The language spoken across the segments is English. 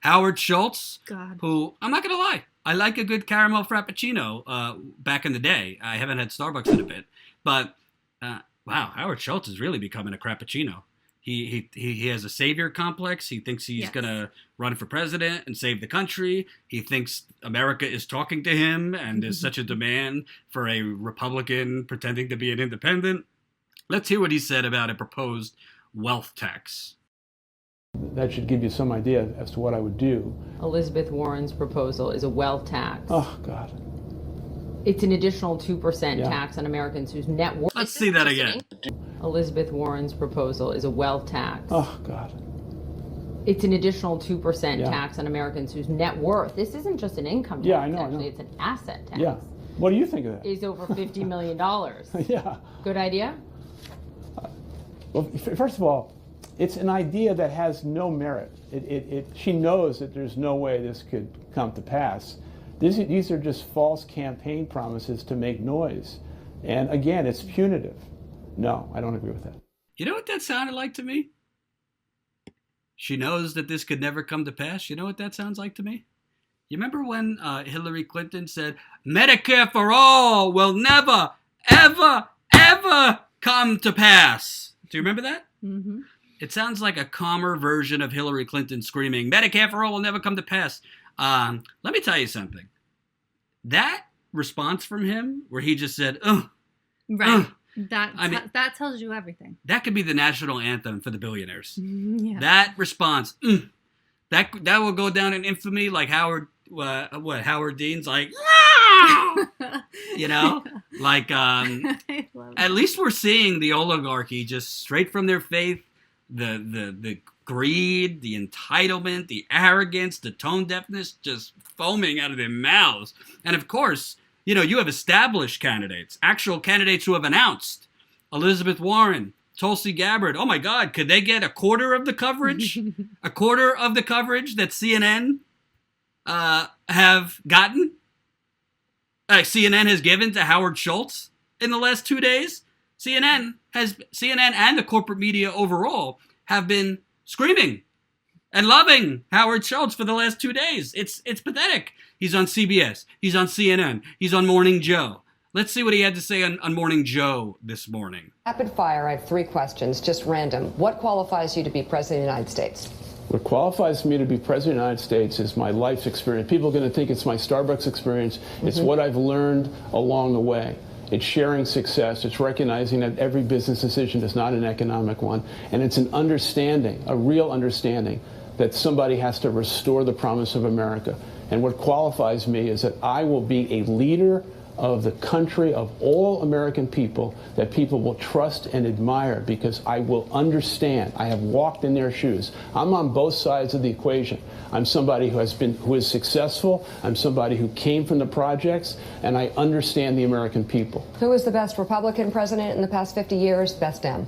Howard Schultz, God. who, I'm not going to lie, I like a good caramel frappuccino back in the day. I haven't had Starbucks in a bit. But, wow, Howard Schultz is really becoming a crappuccino. He has a savior complex. He thinks he's going to run for president and save the country. He thinks America is talking to him and there's such a demand for a Republican pretending to be an independent. Let's hear what he said about a proposed wealth tax. That should give you some idea as to what I would do. Elizabeth Warren's proposal is a wealth tax. Oh, God. It's an additional 2% tax on Americans whose net worth. Let's see that again. Elizabeth Warren's proposal is a wealth tax. Oh, God. It's an additional 2% tax on Americans whose net worth. This isn't just an income tax, I know. actually. It's an asset tax. Yeah. What do you think of that? Is over $50 million. Yeah. Good idea? Well, first of all, it's an idea that has no merit. She knows that there's no way this could come to pass. These are just false campaign promises to make noise. And again, it's punitive. No, I don't agree with that. You know what that sounded like to me? She knows that this could never come to pass. You know what that sounds like to me? You remember when Hillary Clinton said, Medicare for all will never, ever, ever come to pass? Do you remember that? Mm-hmm. It sounds like a calmer version of Hillary Clinton screaming, Medicare for all will never come to pass. Let me tell you something. That response from him, where he just said, ugh. Right. That tells you everything. That could be the national anthem for the billionaires. Yeah. That response, that will go down in infamy like Howard Dean's like, you know, like, at least we're seeing the oligarchy just straight from their faith, the greed, the entitlement, the arrogance, the tone deafness just foaming out of their mouths. And of course, you know, you have established candidates, actual candidates who have announced. Elizabeth Warren, Tulsi Gabbard. Oh my God, could they get a quarter of the coverage? A quarter of the coverage that CNN have gotten? CNN has given to Howard Schultz in the last 2 days? CNN and the corporate media overall have been screaming and loving Howard Schultz for the last 2 days. It's pathetic. He's on CBS. He's on CNN. He's on Morning Joe. Let's see what he had to say on Morning Joe this morning. Rapid fire, I have 3 questions, just random. What qualifies you to be president of the United States? What qualifies me to be president of the United States is my life experience. People are going to think it's my Starbucks experience. It's what I've learned along the way. It's sharing success. It's recognizing that every business decision is not an economic one. And it's an understanding, a real understanding, that somebody has to restore the promise of America. And what qualifies me is that I will be a leader of the country, of all American people, that people will trust and admire because I will understand. I have walked in their shoes. I'm on both sides of the equation. I'm somebody who is successful. I'm somebody who came from the projects, and I understand the American people. Who is the best Republican president in the past 50 years? Best Dem.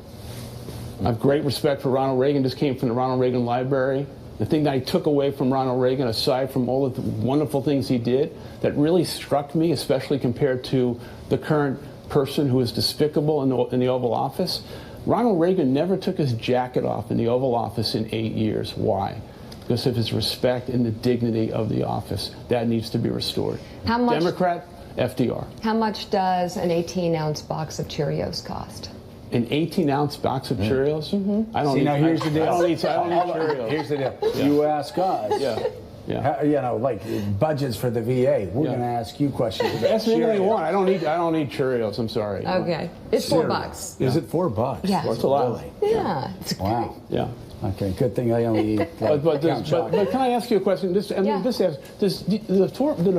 I have great respect for Ronald Reagan. Just came from the Ronald Reagan Library. The thing that I took away from Ronald Reagan, aside from all of the wonderful things he did, that really struck me, especially compared to the current person who is despicable in the Oval Office, Ronald Reagan never took his jacket off in the Oval Office in 8 years. Why? Because of his respect and the dignity of the office. That needs to be restored. How much, Democrat, FDR. How much does an 18-ounce box of Cheerios cost? An 18-ounce box of Cheerios? I don't See, need. now here's the deal. I don't need Cheerios. Here's the deal. You ask us. Yeah. You know, like budgets for the VA. We're going to ask you questions about Ask me anything you Cheerios. want. I don't need Cheerios. I'm sorry. Okay. It's $4. Is it $4? Yeah. That's a lot. Yeah. It's Wow. Yeah. Okay. Good thing I only eat. But can I ask you a question? Do the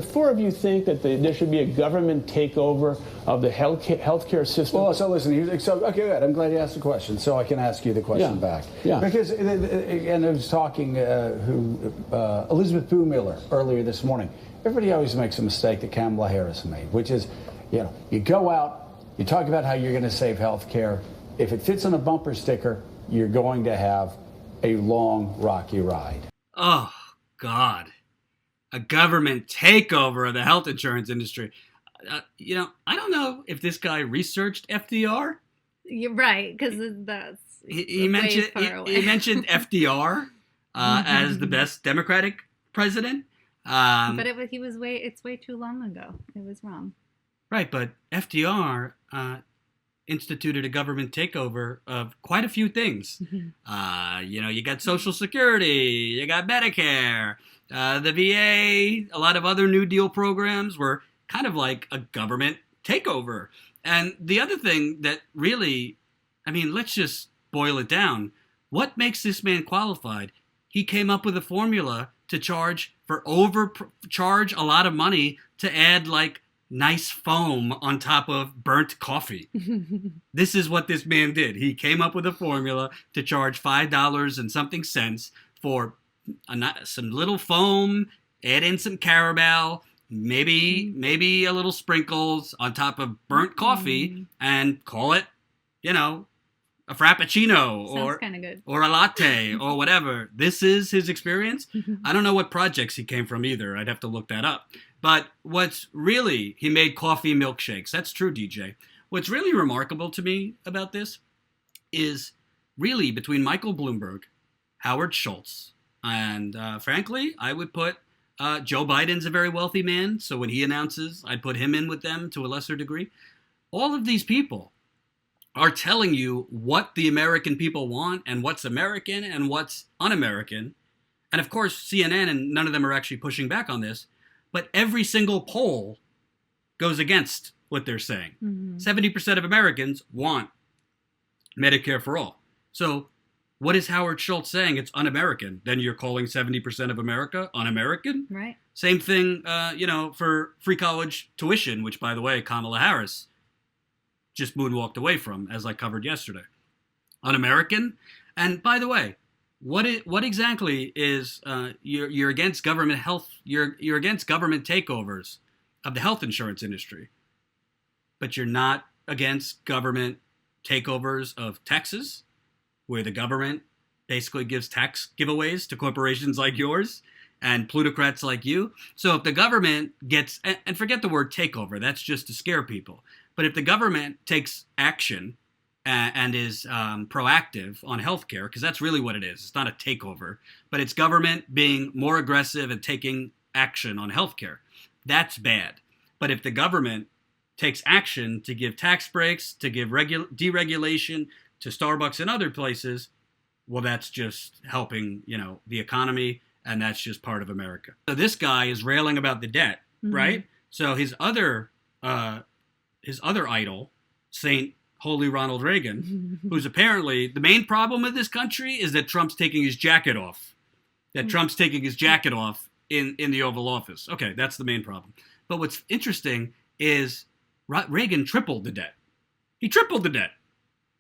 four of you think that there should be a government takeover of the healthcare system? Well, so listen. Okay, good. I'm glad you asked the question, so I can ask you the question back. Yeah. Because, and I was talking Elizabeth Boo Miller earlier this morning. Everybody always makes a mistake that Kamala Harris made, which is, you know, you go out, you talk about how you're going to save health care. If it fits on a bumper sticker, you're going to have a long, rocky ride. Oh, God. A government takeover of the health insurance industry. You know, I don't know if this guy researched FDR. You're right, because he He mentioned FDR as the best Democratic president. But it's way too long ago. It was wrong. Right, but FDR instituted a government takeover of quite a few things. You got Social Security, you got Medicare, the VA, a lot of other New Deal programs were kind of like a government takeover. And the other thing that really, let's just boil it down. What makes this man qualified? He came up with a formula to charge a lot of money to add like nice foam on top of burnt coffee. This is what this man did. He came up with a formula to charge $5 and something cents for some little foam, add in some caramel, maybe a little sprinkles on top of burnt coffee, and call it, a frappuccino or a latte or whatever. This is his experience. I don't know what projects he came from either. I'd have to look that up. But he made coffee milkshakes. That's true, DJ. What's really remarkable to me about this is really between Michael Bloomberg, Howard Schultz, and frankly, I would put Joe Biden's a very wealthy man. So when he announces, I'd put him in with them to a lesser degree. All of these people are telling you what the American people want and what's American and what's un-American. And of course, CNN and none of them are actually pushing back on this. But every single poll goes against what they're saying. 70% of Americans want Medicare for all. So what is Howard Schultz saying? It's un-American. Then you're calling 70% of America un-American? Right. Same thing, for free college tuition, which, by the way, Kamala Harris just moonwalked away from, as I covered yesterday. Un-American? And by the way, what exactly is you're against government health? You're against government takeovers of the health insurance industry, but you're not against government takeovers of Texas, where the government basically gives tax giveaways to corporations like yours and plutocrats like you. So if the government gets, and forget the word takeover, that's just to scare people. But if the government takes action and is proactive on healthcare, because that's really what it is. It's not a takeover, but it's government being more aggressive and taking action on healthcare. That's bad. But if the government takes action to give tax breaks, to give deregulation to Starbucks and other places, well, that's just helping, the economy, and that's just part of America. So this guy is railing about the debt, right? So his other idol, Saint Holy Ronald Reagan, who's apparently the main problem with this country is that Trump's taking his jacket off. Trump's taking his jacket off in the Oval Office. Okay, that's the main problem. But what's interesting is Reagan tripled the debt. He tripled the debt.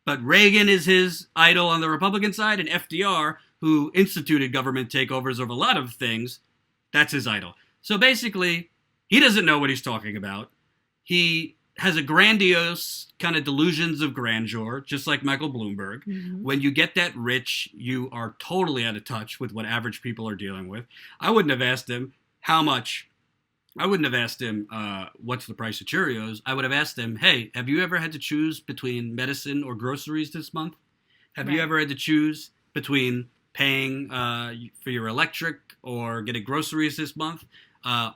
But Reagan is his idol on the Republican side, and FDR, who instituted government takeovers of a lot of things, that's his idol. So basically, he doesn't know what he's talking about. He has a grandiose kind of delusions of grandeur, just like Michael Bloomberg. When you get that rich, you are totally out of touch with what average people are dealing with. I wouldn't have asked him how much. I wouldn't have asked him what's the price of Cheerios. I would have asked him, hey, have you ever had to choose between medicine or groceries this month? Have you ever had to choose between paying for your electric or getting groceries this month?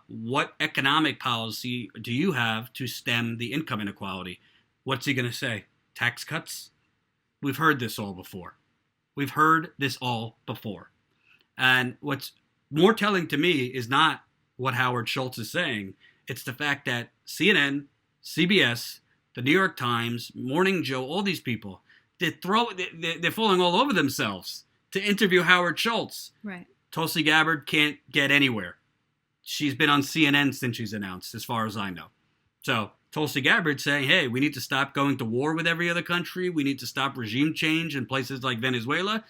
What economic policy do you have to stem the income inequality? What's he going to say? Tax cuts? We've heard this all before. And what's more telling to me is not what Howard Schultz is saying. It's the fact that CNN, CBS, the New York Times, Morning Joe, all these people, they're falling all over themselves to interview Howard Schultz. Right. Tulsi Gabbard can't get anywhere. She's been on CNN since she's announced, as far as I know. So Tulsi Gabbard saying, hey, we need to stop going to war with every other country. We need to stop regime change in places like Venezuela.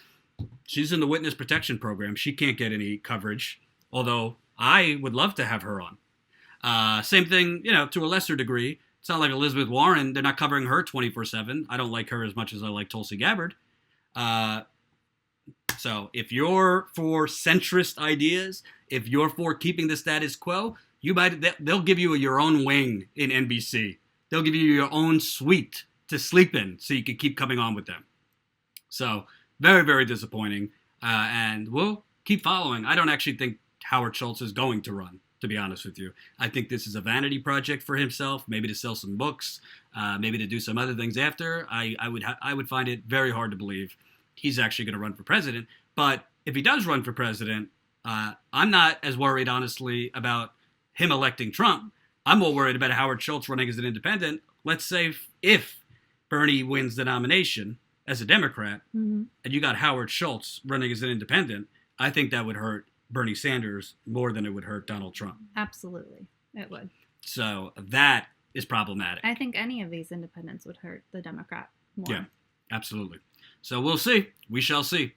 She's in the witness protection program. She can't get any coverage, although I would love to have her on. Same thing, to a lesser degree. It's not like Elizabeth Warren. They're not covering her 24/7. I don't like her as much as I like Tulsi Gabbard. So if you're for centrist ideas, if you're for keeping the status quo, they'll give you your own wing in NBC. They'll give you your own suite to sleep in so you can keep coming on with them. So very, very disappointing. And we'll keep following. I don't actually think Howard Schultz is going to run, to be honest with you. I think this is a vanity project for himself, maybe to sell some books, maybe to do some other things after. I would find it very hard to believe he's actually going to run for president. But if he does run for president, I'm not as worried, honestly, about him electing Trump. I'm more worried about Howard Schultz running as an independent. Let's say if Bernie wins the nomination as a Democrat, and you got Howard Schultz running as an independent, I think that would hurt Bernie Sanders more than it would hurt Donald Trump. Absolutely. It would. So that is problematic. I think any of these independents would hurt the Democrat more. Yeah, absolutely. So we'll see. We shall see.